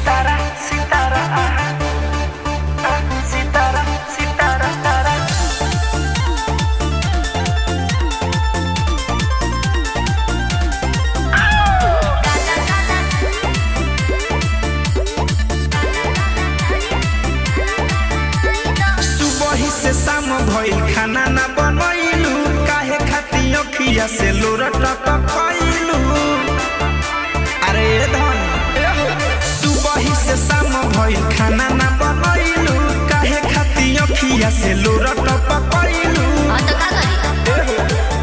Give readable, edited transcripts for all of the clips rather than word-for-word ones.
सितारा सितारा सितारा सितारा तारा। सुबह से शाम भइल खाना ना बनैलू, काहे खाती अखिया से लोर टपकैलू। अरे धन सुबह से शाम भइल खाना ना बनैलू, काहे खाती अखिया से लोर टपकैलू।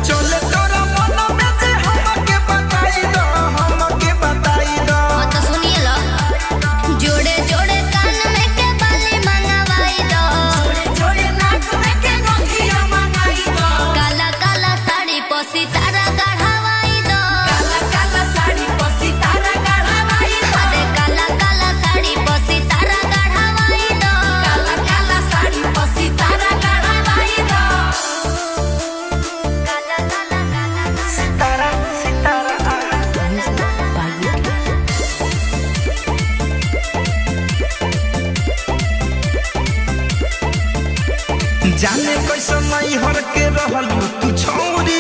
चले तोरा मन में जे हमके बताई दो, हमके बताई दो। तो सुनिए लो, जोड़े जोड़े कान में के बाली मंगवाई दो, जोड़े जोड़े नाक में के नथिया मंगाई दो। काला काला साड़ी पर सितारा गढ़वाई दो, काला काला साड़ी पर सितारा गढ़वाई दो। अरे काला काला साड़ी पर सितारा गढ़वाई दो, काला काला साड़ी पर सितारा गढ़वाई दो। काला काला सितारा सितारा जाने कैसे नहीं हर के रहलू तू छौरी,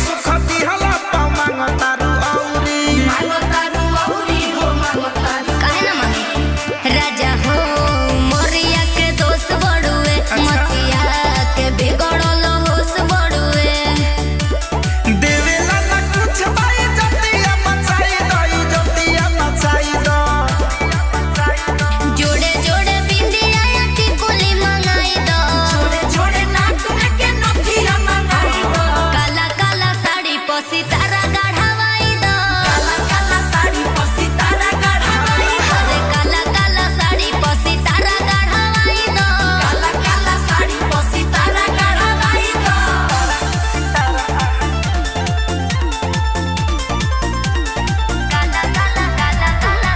सुख दिहला पा मांगतारू औरी। काहे ना मांगे राजा हो मोरिया के दोस्त बड़ुए, मतिया के बिगड़ल होश बड़ुए। देवेला ना कुछ भाई जतिया मचाई दई, जतिया मचाई दो। जोड़े जोड़े बिंदिया या टिकुली मंगाई दो, जोड़े जोड़े नाक में के नथिया मंगाई दो। काला काला साड़ी पर सितारा गढ़वाई दो, काला काला साड़ी पर सितारा गढ़वाई दो। अरे काला काला साड़ी पर सितारा गढ़वाई दो, काला काला साड़ी पर सितारा गढ़वाई दो। काला काला काला काला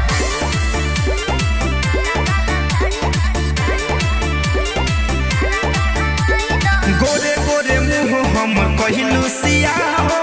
गोरे गोरे मुँह हम कहिलू सिया हो,